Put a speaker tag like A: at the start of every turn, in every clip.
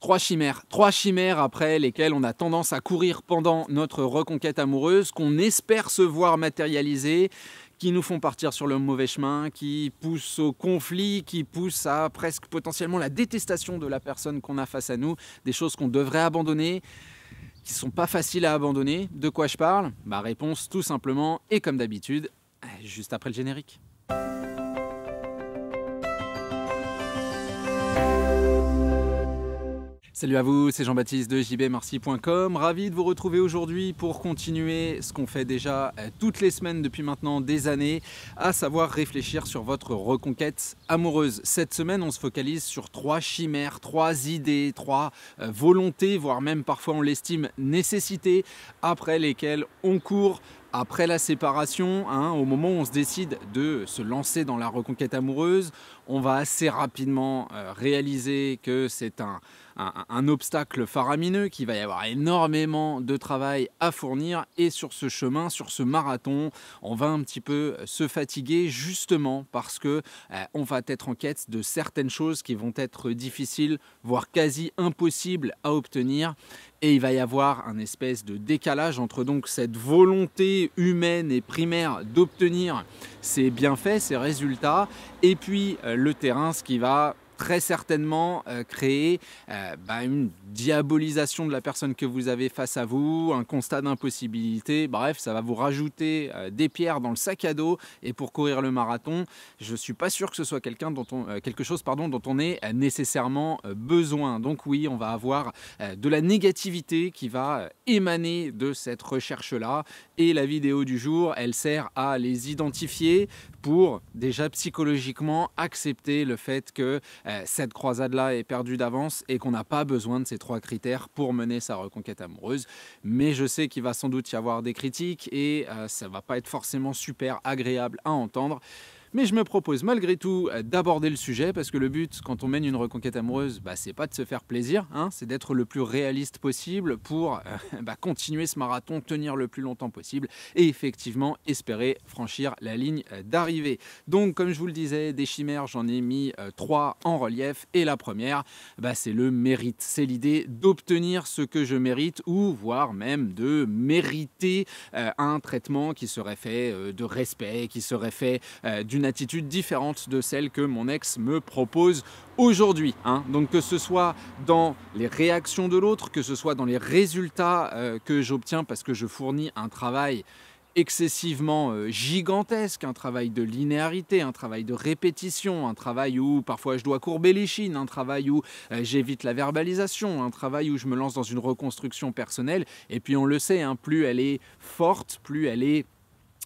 A: Trois chimères après lesquelles on a tendance à courir pendant notre reconquête amoureuse, qu'on espère se voir matérialiser, qui nous font partir sur le mauvais chemin, qui poussent au conflit, qui poussent à presque potentiellement la détestation de la personne qu'on a face à nous, des choses qu'on devrait abandonner, qui ne sont pas faciles à abandonner. De quoi je parle? Réponse tout simplement, et comme d'habitude, juste après le générique. Salut à vous, c'est Jean-Baptiste de jbmarcy.com, ravi de vous retrouver aujourd'hui pour continuer ce qu'on fait déjà toutes les semaines depuis maintenant des années, à savoir réfléchir sur votre reconquête amoureuse. Cette semaine, on se focalise sur trois chimères, trois idées, trois volontés, voire même parfois on l'estime nécessités, après lesquelles on court. Après la séparation, au moment où on se décide de se lancer dans la reconquête amoureuse, on va assez rapidement réaliser que c'est un obstacle faramineux, qu'il va y avoir énormément de travail à fournir, et sur ce chemin, sur ce marathon, on va un petit peu se fatiguer justement parce que on va être en quête de certaines choses qui vont être difficiles, voire quasi impossibles à obtenir. Et il va y avoir un espèce de décalage entre donc cette volonté humaine et primaire d'obtenir ces bienfaits, ces résultats, et puis le terrain, ce qui va très certainement créer une diabolisation de la personne que vous avez face à vous, un constat d'impossibilité, bref, ça va vous rajouter des pierres dans le sac à dos. Et pour courir le marathon, je ne suis pas sûr que ce soit quelque chose dont on ait nécessairement besoin. Donc oui, on va avoir de la négativité qui va émaner de cette recherche-là. Et la vidéo du jour, elle sert à les identifier pour déjà psychologiquement accepter le fait que cette croisade-là est perdue d'avance et qu'on n'a pas besoin de ces trois critères pour mener sa reconquête amoureuse. Mais je sais qu'il va sans doute y avoir des critiques et ça ne va pas être forcément super agréable à entendre. Mais je me propose malgré tout d'aborder le sujet parce que le but quand on mène une reconquête amoureuse, c'est pas de se faire plaisir, c'est d'être le plus réaliste possible pour continuer ce marathon, tenir le plus longtemps possible et effectivement espérer franchir la ligne d'arrivée. Donc comme je vous le disais, des chimères, j'en ai mis trois en relief, et la première, c'est le mérite. C'est l'idée d'obtenir ce que je mérite, ou voire même de mériter un traitement qui serait fait de respect, qui serait fait d'une attitude différente de celle que mon ex me propose aujourd'hui. Donc que ce soit dans les réactions de l'autre, que ce soit dans les résultats que j'obtiens parce que je fournis un travail excessivement gigantesque, un travail de linéarité, un travail de répétition, un travail où parfois je dois courber les chines, un travail où j'évite la verbalisation, un travail où je me lance dans une reconstruction personnelle. Et puis on le sait, plus elle est forte, plus elle est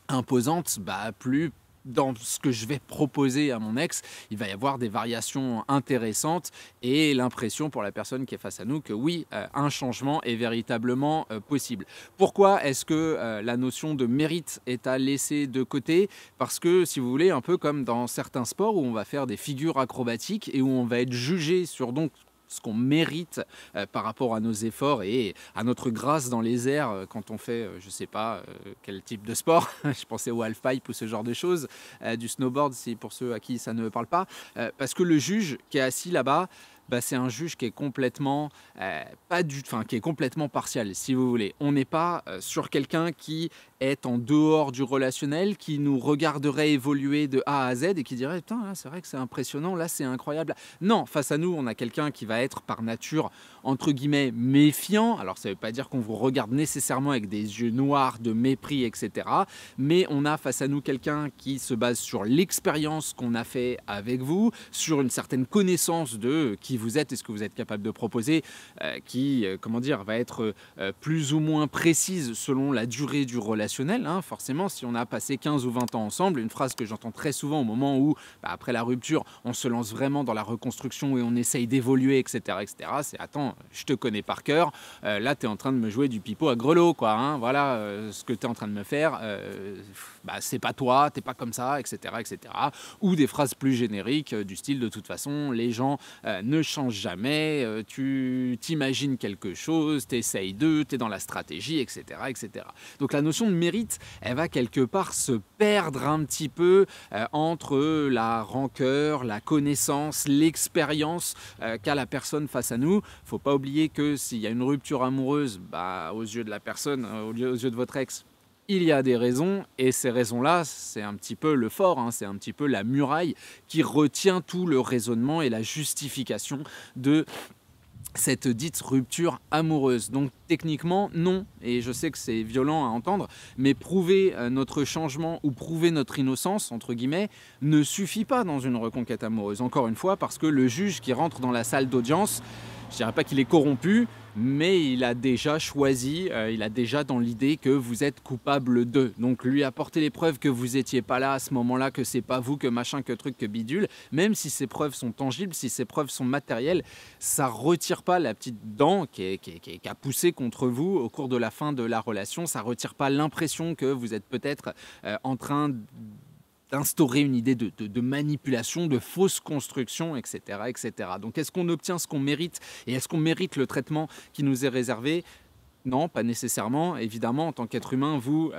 A: imposante, plus dans ce que je vais proposer à mon ex, il va y avoir des variations intéressantes et l'impression pour la personne qui est face à nous que oui, un changement est véritablement possible. Pourquoi est-ce que la notion de mérite est à laisser de côté? Parce que, si vous voulez, un peu comme dans certains sports où on va faire des figures acrobatiques et où on va être jugé sur donc ce qu'on mérite par rapport à nos efforts et à notre grâce dans les airs quand on fait, je sais pas quel type de sport, je pensais au halfpipe ou ce genre de choses, du snowboard, si pour ceux à qui ça ne parle pas, parce que le juge qui est assis là-bas, c'est un juge qui est complètement qui est complètement partial, si vous voulez. On n'est pas sur quelqu'un qui est en dehors du relationnel, qui nous regarderait évoluer de A à Z et qui dirait « Putain, là, c'est vrai que c'est impressionnant, là, c'est incroyable ». Non, face à nous, on a quelqu'un qui va être par nature, entre guillemets, méfiant. Alors, ça ne veut pas dire qu'on vous regarde nécessairement avec des yeux noirs de mépris, etc. Mais on a face à nous quelqu'un qui se base sur l'expérience qu'on a fait avec vous, sur une certaine connaissance de qui vous êtes et ce que vous êtes capable de proposer, qui va être plus ou moins précise selon la durée du relationnel. Forcément, si on a passé 15 ou 20 ans ensemble, une phrase que j'entends très souvent au moment où, après la rupture, on se lance vraiment dans la reconstruction et on essaye d'évoluer, etc., c'est « Attends, je te connais par cœur, là, tu es en train de me jouer du pipeau à grelot, quoi. Voilà, ce que tu es en train de me faire, c'est pas toi, t'es pas comme ça, etc., etc. » Ou des phrases plus génériques du style « De toute façon, les gens ne changes jamais, tu t'imagines quelque chose, tu essayes tu es dans la stratégie, etc., etc. Donc la notion de mérite, elle va quelque part se perdre un petit peu entre la rancœur, la connaissance, l'expérience qu'a la personne face à nous. Il ne faut pas oublier que s'il y a une rupture amoureuse, aux yeux de la personne, aux yeux de votre ex, il y a des raisons, et ces raisons-là, c'est un petit peu le fort, hein, c'est un petit peu la muraille qui retient tout le raisonnement et la justification de cette dite rupture amoureuse. Donc techniquement, non, et je sais que c'est violent à entendre, mais prouver notre changement ou prouver notre innocence, entre guillemets, ne suffit pas dans une reconquête amoureuse. Encore une fois, parce que le juge qui rentre dans la salle d'audience, je ne dirais pas qu'il est corrompu, mais il a déjà choisi, il a déjà dans l'idée que vous êtes coupable d'eux. Donc lui apporter les preuves que vous n'étiez pas là à ce moment-là, que c'est pas vous, que machin, que truc, que bidule, même si ces preuves sont tangibles, si ces preuves sont matérielles, ça retire pas la petite dent qui a poussé contre vous au cours de la fin de la relation, ça retire pas l'impression que vous êtes peut-être en train d'instaurer une idée de manipulation, de fausse construction, etc., etc. Donc est-ce qu'on obtient ce qu'on mérite et est-ce qu'on mérite le traitement qui nous est réservé ? Non, pas nécessairement. Évidemment, en tant qu'être humain, vous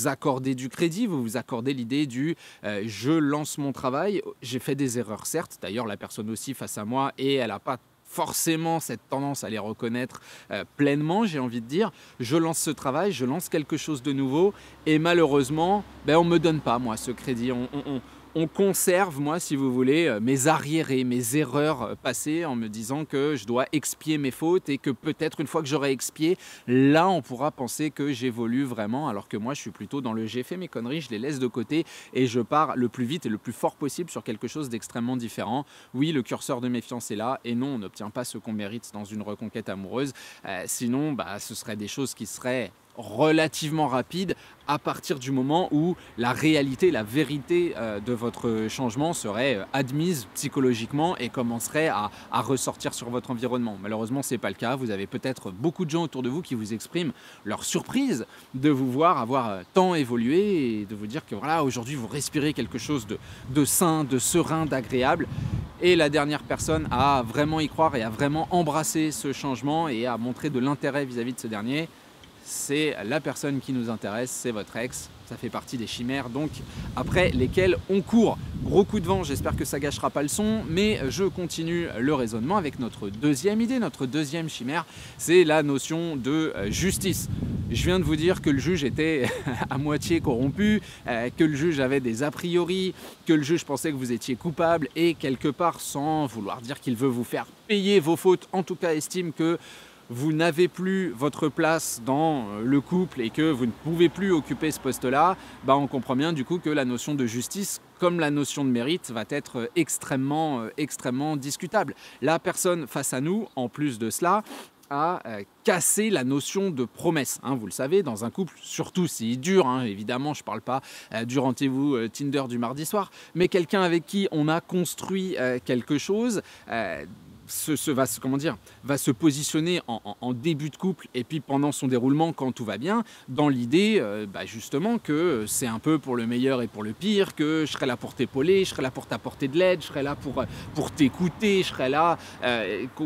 A: accordez du crédit, vous vous accordez l'idée du je lance mon travail, j'ai fait des erreurs certes, d'ailleurs la personne aussi face à moi et elle n'a pas forcément cette tendance à les reconnaître pleinement, j'ai envie de dire. Je lance ce travail, je lance quelque chose de nouveau et malheureusement, on ne me donne pas, moi, ce crédit. On conserve, moi, si vous voulez, mes arriérés, mes erreurs passées en me disant que je dois expier mes fautes et que peut-être une fois que j'aurai expié, là, on pourra penser que j'évolue vraiment alors que moi, je suis plutôt dans le j'ai fait mes conneries, je les laisse de côté et je pars le plus vite et le plus fort possible sur quelque chose d'extrêmement différent. Oui, le curseur de méfiance est là et non, on n'obtient pas ce qu'on mérite dans une reconquête amoureuse. Sinon, ce seraient des choses qui seraient relativement rapide à partir du moment où la réalité, la vérité de votre changement serait admise psychologiquement et commencerait à ressortir sur votre environnement. Malheureusement, ce n'est pas le cas. Vous avez peut-être beaucoup de gens autour de vous qui vous expriment leur surprise de vous voir avoir tant évolué et de vous dire que voilà, aujourd'hui, vous respirez quelque chose de sain, de serein, d'agréable. Et la dernière personne à vraiment y croire et à vraiment embrasser ce changement et à montrer de l'intérêt vis-à-vis de ce dernier, c'est la personne qui nous intéresse, c'est votre ex. Ça fait partie des chimères, donc après lesquelles on court. Gros coup de vent, j'espère que ça gâchera pas le son, mais je continue le raisonnement avec notre deuxième idée, notre deuxième chimère, c'est la notion de justice. Je viens de vous dire que le juge était à moitié corrompu, que le juge avait des a priori, que le juge pensait que vous étiez coupable et quelque part, sans vouloir dire qu'il veut vous faire payer vos fautes, en tout cas estime que vous n'avez plus votre place dans le couple et que vous ne pouvez plus occuper ce poste-là, on comprend bien du coup que la notion de justice, comme la notion de mérite, va être extrêmement discutable. La personne face à nous, en plus de cela, a cassé la notion de promesse. Vous le savez, dans un couple, surtout s'il dure, évidemment, je ne parle pas du rendez-vous Tinder du mardi soir, mais quelqu'un avec qui on a construit quelque chose, va se positionner en début de couple et puis pendant son déroulement quand tout va bien, dans l'idée justement que c'est un peu pour le meilleur et pour le pire, que je serai là pour t'épauler, je serai là pour t'apporter de l'aide, je serai là pour t'écouter, je serai là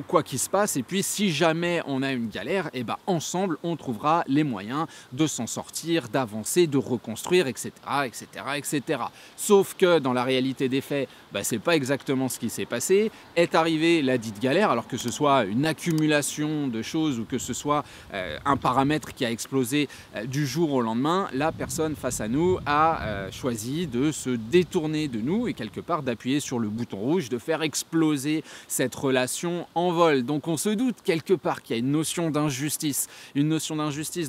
A: quoi qu'il se passe, et puis si jamais on a une galère, ensemble on trouvera les moyens de s'en sortir, d'avancer, de reconstruire, etc., etc., etc. Sauf que dans la réalité des faits, c'est pas exactement ce qui s'est passé. Est arrivée la dite galère, alors que ce soit une accumulation de choses ou que ce soit un paramètre qui a explosé du jour au lendemain, la personne face à nous a choisi de se détourner de nous et quelque part d'appuyer sur le bouton rouge, de faire exploser cette relation en vol. Donc on se doute quelque part qu'il y a une notion d'injustice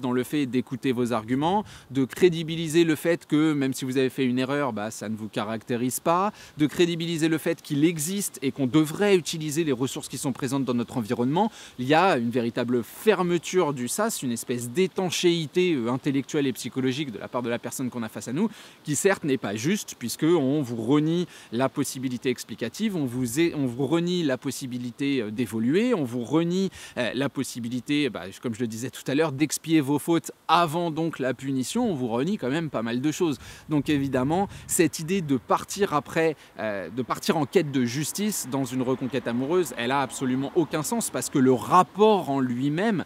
A: dans le fait d'écouter vos arguments, de crédibiliser le fait que même si vous avez fait une erreur, ça ne vous caractérise pas, de crédibiliser le fait qu'il existe et qu'on devrait utiliser les ressources qui sont présentes dans notre environnement. Il y a une véritable fermeture du sas, une espèce d'étanchéité intellectuelle et psychologique de la part de la personne qu'on a face à nous, qui certes n'est pas juste, puisqu'on vous renie la possibilité explicative, on vous renie la possibilité d'évoluer, on vous renie la possibilité, comme je le disais tout à l'heure, d'expier vos fautes avant donc la punition, on vous renie quand même pas mal de choses. Donc évidemment, cette idée de partir après, de partir en quête de justice dans une reconquête amoureuse, elle a absolument aucun sens parce que le rapport en lui-même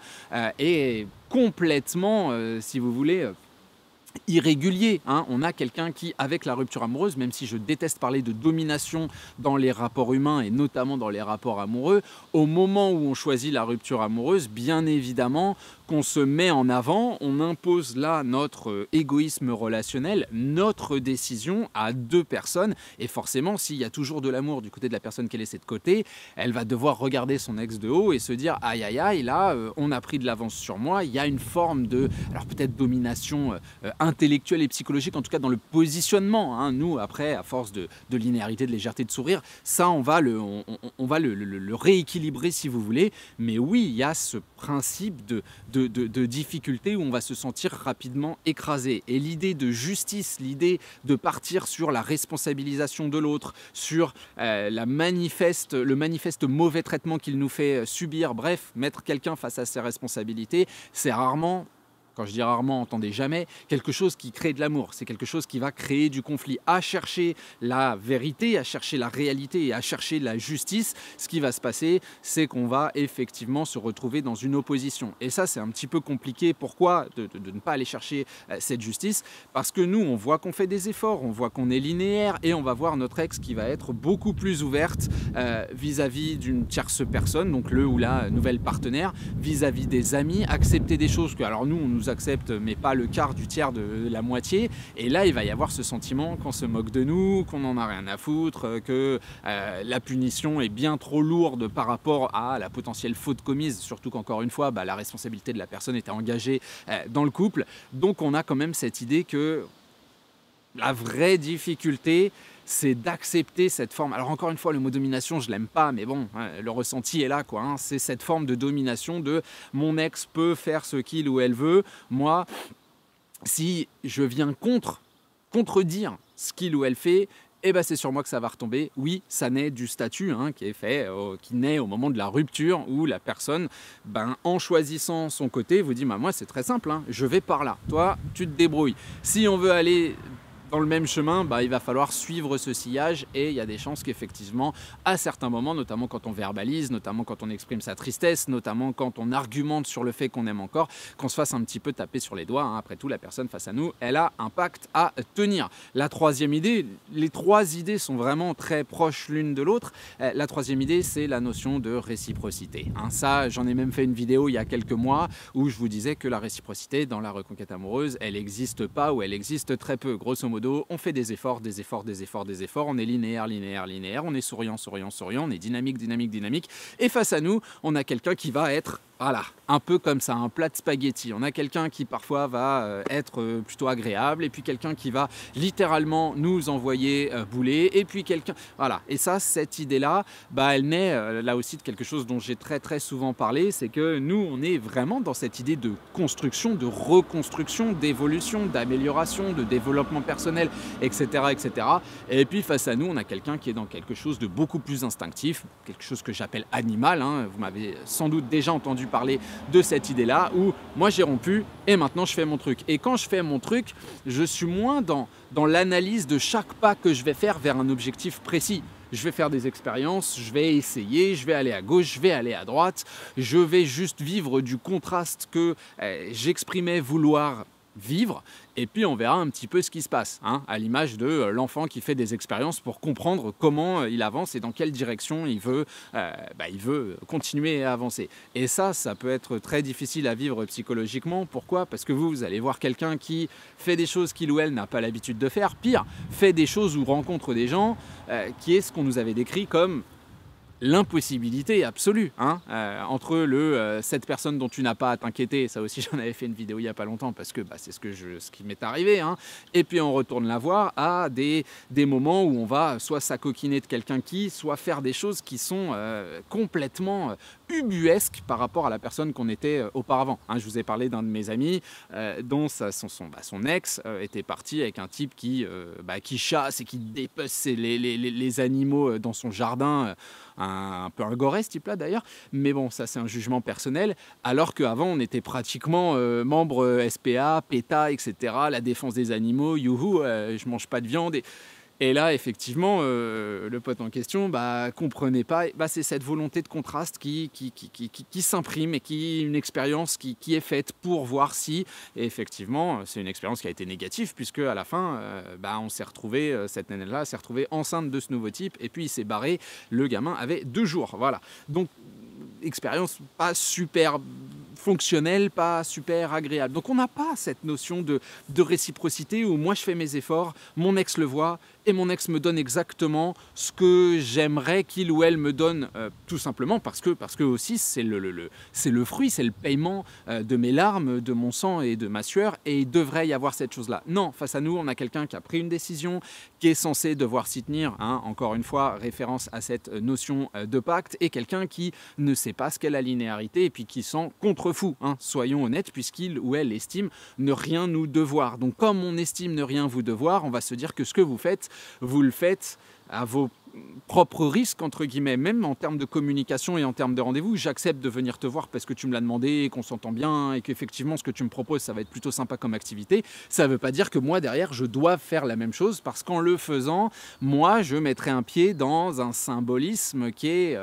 A: est complètement, si vous voulez, irrégulier. Hein. On a quelqu'un qui, avec la rupture amoureuse, même si je déteste parler de domination dans les rapports humains et notamment dans les rapports amoureux, au moment où on choisit la rupture amoureuse, bien évidemment qu'on se met en avant, on impose là notre égoïsme relationnel, notre décision à deux personnes. Et forcément, s'il y a toujours de l'amour du côté de la personne qui est laissée de côté, elle va devoir regarder son ex de haut et se dire « aïe aïe aïe, là, on a pris de l'avance sur moi ». Il y a une forme de, alors peut-être domination intellectuelle et psychologique, en tout cas dans le positionnement. Hein. Nous, après, à force de linéarité, de légèreté, de sourire, ça, on va le rééquilibrer si vous voulez. Mais oui, il y a ce principe de difficulté où on va se sentir rapidement écrasé. Et l'idée de justice, l'idée de partir sur la responsabilisation de l'autre, sur le manifeste mauvais traitement qu'il nous fait subir, bref, mettre quelqu'un face à ses responsabilités, c'est rarement... Quand je dis rarement, entendez jamais, quelque chose qui crée de l'amour, c'est quelque chose qui va créer du conflit. À chercher la vérité, à chercher la réalité et à chercher la justice, ce qui va se passer, c'est qu'on va effectivement se retrouver dans une opposition. Et ça, c'est un petit peu compliqué. Pourquoi de ne pas aller chercher cette justice? Parce que nous, on voit qu'on fait des efforts, on voit qu'on est linéaire et on va voir notre ex qui va être beaucoup plus ouverte vis-à-vis d'une tierce personne, donc le ou la nouvelle partenaire, vis-à-vis des amis, accepter des choses que, alors nous, on nous accepte, mais pas le quart du tiers de la moitié. Et là, il va y avoir ce sentiment qu'on se moque de nous, qu'on n'en a rien à foutre, que la punition est bien trop lourde par rapport à la potentielle faute commise, surtout qu'encore une fois, la responsabilité de la personne était engagée dans le couple. Donc, on a quand même cette idée que la vraie difficulté, c'est d'accepter cette forme. Alors encore une fois, le mot domination, je l'aime pas, mais bon, le ressenti est là, quoi. Hein. C'est cette forme de domination de mon ex peut faire ce qu'il ou elle veut. Moi, si je viens contredire ce qu'il ou elle fait, eh ben c'est sur moi que ça va retomber. Oui, ça naît du statut qui est fait, qui naît au moment de la rupture où la personne, en choisissant son côté, vous dit moi c'est très simple, je vais par là. Toi, tu te débrouilles. Si on veut aller dans le même chemin, il va falloir suivre ce sillage et il y a des chances qu'effectivement, à certains moments, notamment quand on verbalise, notamment quand on exprime sa tristesse, notamment quand on argumente sur le fait qu'on aime encore, qu'on se fasse un petit peu taper sur les doigts. Après tout, la personne face à nous, elle a un pacte à tenir. La troisième idée, les trois idées sont vraiment très proches l'une de l'autre. La troisième idée, c'est la notion de réciprocité. Ça, j'en ai même fait une vidéo il y a quelques mois où je vous disais que la réciprocité dans la reconquête amoureuse, elle n'existe pas ou elle existe très peu. Grosso modo, on fait des efforts, on est linéaire, on est souriant, on est dynamique. Et face à nous, on a quelqu'un qui va être, un peu comme ça, un plat de spaghettis. On a quelqu'un qui parfois va être plutôt agréable et puis quelqu'un qui va littéralement nous envoyer bouler et puis quelqu'un... Voilà. Et ça, cette idée-là, elle naît là aussi de quelque chose dont j'ai très très souvent parlé, c'est que nous, on est vraiment dans cette idée de construction, de reconstruction, d'évolution, d'amélioration, de développement personnel, etc., etc. Et puis face à nous, on a quelqu'un qui est dans quelque chose de beaucoup plus instinctif, quelque chose que j'appelle animal. Vous m'avez sans doute déjà entendu parler de cette idée-là où moi j'ai rompu et maintenant je fais mon truc. Et quand je fais mon truc, je suis moins dans l'analyse de chaque pas que je vais faire vers un objectif précis. Je vais faire des expériences, je vais essayer, je vais aller à gauche, je vais aller à droite, je vais juste vivre du contraste que j'exprimais vouloir vivre et puis on verra un petit peu ce qui se passe, à l'image de l'enfant qui fait des expériences pour comprendre comment il avance et dans quelle direction il veut continuer à avancer. Et ça peut être très difficile à vivre psychologiquement. Pourquoi? Parce que vous allez voir quelqu'un qui fait des choses qu'il ou elle n'a pas l'habitude de faire, pire, fait des choses ou rencontre des gens qui est ce qu'on nous avait décrit comme l'impossibilité absolue entre cette personne dont tu n'as pas à t'inquiéter, ça aussi j'en avais fait une vidéo il n'y a pas longtemps parce que c'est ce qui m'est arrivé, et puis on retourne la voir à des moments où on va soit s'acoquiner de quelqu'un soit faire des choses qui sont complètement ubuesques par rapport à la personne qu'on était auparavant. Je vous ai parlé d'un de mes amis dont son ex était parti avec un type qui chasse et qui dépece les animaux dans son jardin, un peu un goré ce type-là d'ailleurs, mais bon, ça c'est un jugement personnel, alors qu'avant on était pratiquement membre SPA, PETA, etc., la défense des animaux, youhou, je mange pas de viande. Et là, effectivement, le pote en question comprenait pas. C'est cette volonté de contraste qui s'imprime et une expérience qui est faite pour voir si, et effectivement, c'est une expérience qui a été négative, puisque à la fin, on s'est retrouvé, cette nana-là s'est retrouvée enceinte de ce nouveau type, et puis il s'est barré. Le gamin avait 2 jours. Voilà. Donc, expérience pas super fonctionnelle, pas super agréable. Donc on n'a pas cette notion de réciprocité où moi je fais mes efforts, mon ex le voit et mon ex me donne exactement ce que j'aimerais qu'il ou elle me donne, tout simplement parce que aussi c'est le fruit, c'est le paiement de mes larmes, de mon sang et de ma sueur, et il devrait y avoir cette chose-là. Non, face à nous, on a quelqu'un qui a pris une décision, qui est censé devoir s'y tenir, hein, encore une fois, référence à cette notion de pacte, et quelqu'un qui ne sait pas ce qu'est la linéarité et puis qui s'en contrefou, hein, soyons honnêtes, puisqu'il ou elle estime ne rien nous devoir. Donc comme on estime ne rien vous devoir, on va se dire que ce que vous le faites à vos propres risques, entre guillemets, même en termes de communication et en termes de rendez-vous. J'accepte de venir te voir parce que tu me l'as demandé, qu'on s'entend bien et qu'effectivement ce que tu me proposes, ça va être plutôt sympa comme activité. Ça ne veut pas dire que moi, derrière, je dois faire la même chose, parce qu'en le faisant, moi, je mettrai un pied dans un symbolisme qui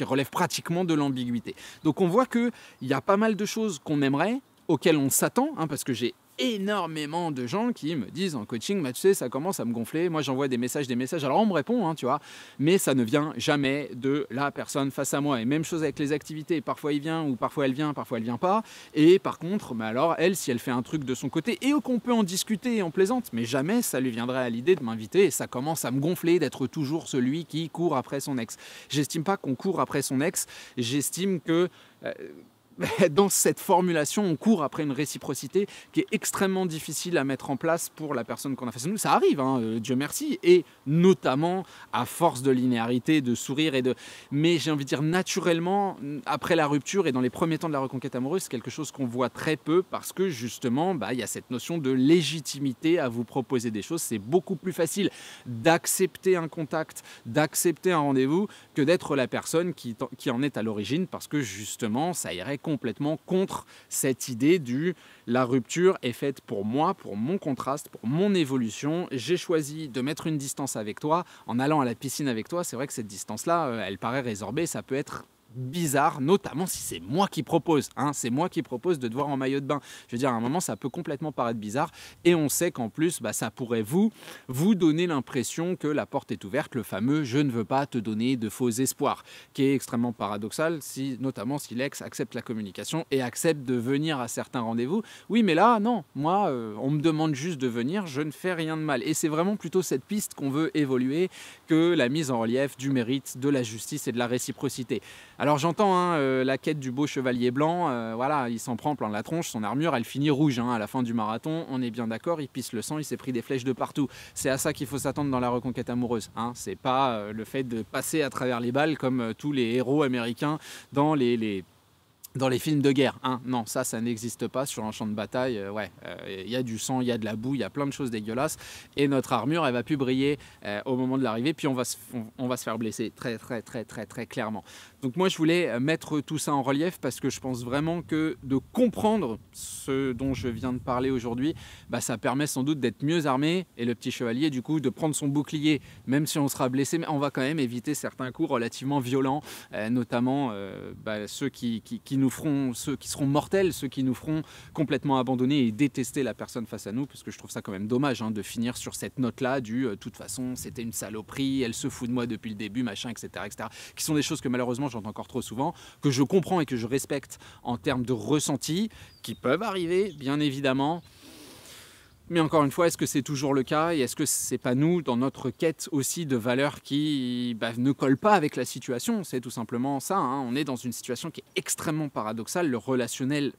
A: relève pratiquement de l'ambiguïté. Donc on voit qu'il y a pas mal de choses qu'on aimerait, auxquelles on s'attend, hein, parce que j'ai énormément de gens qui me disent en coaching, tu sais, ça commence à me gonfler, moi j'envoie des messages, alors on me répond, hein, tu vois, mais ça ne vient jamais de la personne face à moi. Et même chose avec les activités, parfois il vient, ou parfois elle vient pas, et par contre, alors elle, si elle fait un truc de son côté, et qu'on peut en discuter et on plaisante, mais jamais ça lui viendrait à l'idée de m'inviter, et ça commence à me gonfler d'être toujours celui qui court après son ex. J'estime pas qu'on court après son ex, j'estime que dans cette formulation, on court après une réciprocité qui est extrêmement difficile à mettre en place pour la personne qu'on a face à nous. Ça arrive, hein, Dieu merci, et notamment à force de linéarité, de sourire mais j'ai envie de dire naturellement, après la rupture et dans les premiers temps de la reconquête amoureuse, c'est quelque chose qu'on voit très peu, parce que justement, il y a cette notion de légitimité à vous proposer des choses. C'est beaucoup plus facile d'accepter un contact, d'accepter un rendez-vous, que d'être la personne qui en est à l'origine, parce que justement, ça irait complètement contre cette idée la rupture est faite pour moi, pour mon contraste, pour mon évolution. J'ai choisi de mettre une distance avec toi. En allant à la piscine avec toi, c'est vrai que cette distance-là, elle paraît résorbée, ça peut être bizarre, notamment si c'est moi qui propose, hein, c'est moi qui propose de te voir en maillot de bain. Je veux dire, à un moment, ça peut complètement paraître bizarre, et on sait qu'en plus, ça pourrait vous donner l'impression que la porte est ouverte, le fameux « je ne veux pas te donner de faux espoirs », qui est extrêmement paradoxal, notamment si l'ex accepte la communication et accepte de venir à certains rendez-vous. Oui, mais là, non, moi, on me demande juste de venir, je ne fais rien de mal. Et c'est vraiment plutôt cette piste qu'on veut évoluer que la mise en relief du mérite, de la justice et de la réciprocité. Alors j'entends la quête du beau chevalier blanc, voilà, il s'en prend plein la tronche, son armure elle finit rouge à la fin du marathon, on est bien d'accord, il pisse le sang, il s'est pris des flèches de partout. C'est à ça qu'il faut s'attendre dans la reconquête amoureuse, c'est pas le fait de passer à travers les balles comme tous les héros américains dans les films de guerre, non, ça n'existe pas sur un champ de bataille. Il y a du sang, il y a de la boue, il y a plein de choses dégueulasses, et notre armure, elle va plus briller au moment de l'arrivée, puis on va se faire blesser très, très, très, très, très clairement. Donc moi, je voulais mettre tout ça en relief, parce que je pense vraiment que de comprendre ce dont je viens de parler aujourd'hui, ça permet sans doute d'être mieux armé, et le petit chevalier, du coup, de prendre son bouclier, même si on sera blessé, mais on va quand même éviter certains coups relativement violents, notamment ceux qui seront mortels, ceux qui nous feront complètement abandonner et détester la personne face à nous, parce que je trouve ça quand même dommage de finir sur cette note-là de toute façon, c'était une saloperie, elle se fout de moi depuis le début, machin, etc., etc., qui sont des choses que malheureusement j'entends encore trop souvent, que je comprends et que je respecte en termes de ressenti, qui peuvent arriver, bien évidemment. Mais encore une fois, est-ce que c'est toujours le cas, et est-ce que c'est pas nous, dans notre quête aussi de valeurs qui ne collent pas avec la situation? C'est tout simplement ça, on est dans une situation qui est extrêmement paradoxale. Le relationnel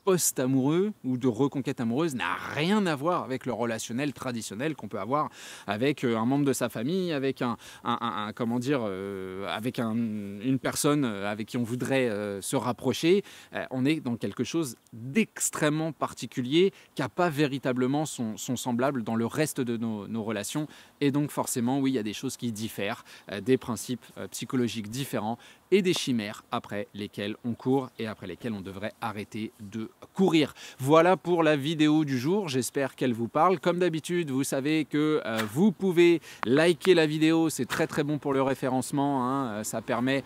A: post-amoureux ou de reconquête amoureuse n'a rien à voir avec le relationnel traditionnel qu'on peut avoir avec un membre de sa famille, avec avec une personne avec qui on voudrait se rapprocher. On est dans quelque chose d'extrêmement particulier qui n'a pas véritablement son semblable dans le reste de nos relations, et donc forcément, oui, il y a des choses qui diffèrent, des principes psychologiques différents, et des chimères après lesquelles on court et après lesquelles on devrait arrêter de courir. Voilà pour la vidéo du jour, j'espère qu'elle vous parle. Comme d'habitude, vous savez que vous pouvez liker la vidéo, c'est très très bon pour le référencement, hein. Ça permet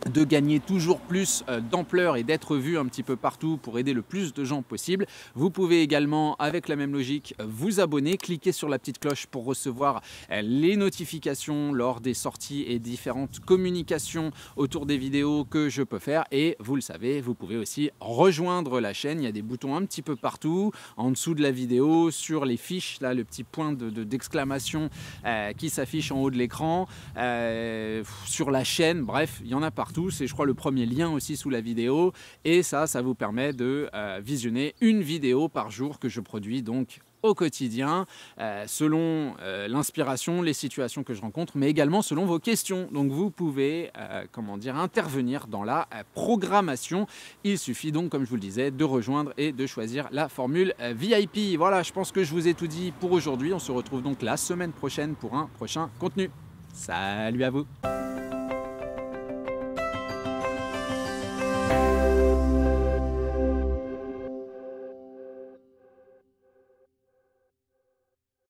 A: de gagner toujours plus d'ampleur et d'être vu un petit peu partout pour aider le plus de gens possible. Vous pouvez également, avec la même logique, vous abonner, cliquer sur la petite cloche pour recevoir les notifications lors des sorties et différentes communications autour des vidéos que je peux faire. Et vous le savez, vous pouvez aussi rejoindre la chaîne. Il y a des boutons un petit peu partout, en dessous de la vidéo, sur les fiches, là le petit point d'exclamation qui s'affiche en haut de l'écran, sur la chaîne, bref, il y en a partout. C'est, je crois, le premier lien aussi sous la vidéo, et ça vous permet de visionner une vidéo par jour que je produis donc au quotidien, selon l'inspiration, les situations que je rencontre, mais également selon vos questions. Donc vous pouvez intervenir dans la programmation. Il suffit donc, comme je vous le disais, de rejoindre et de choisir la formule VIP. Voilà, je pense que je vous ai tout dit pour aujourd'hui. On se retrouve donc la semaine prochaine pour un prochain contenu. Salut à vous!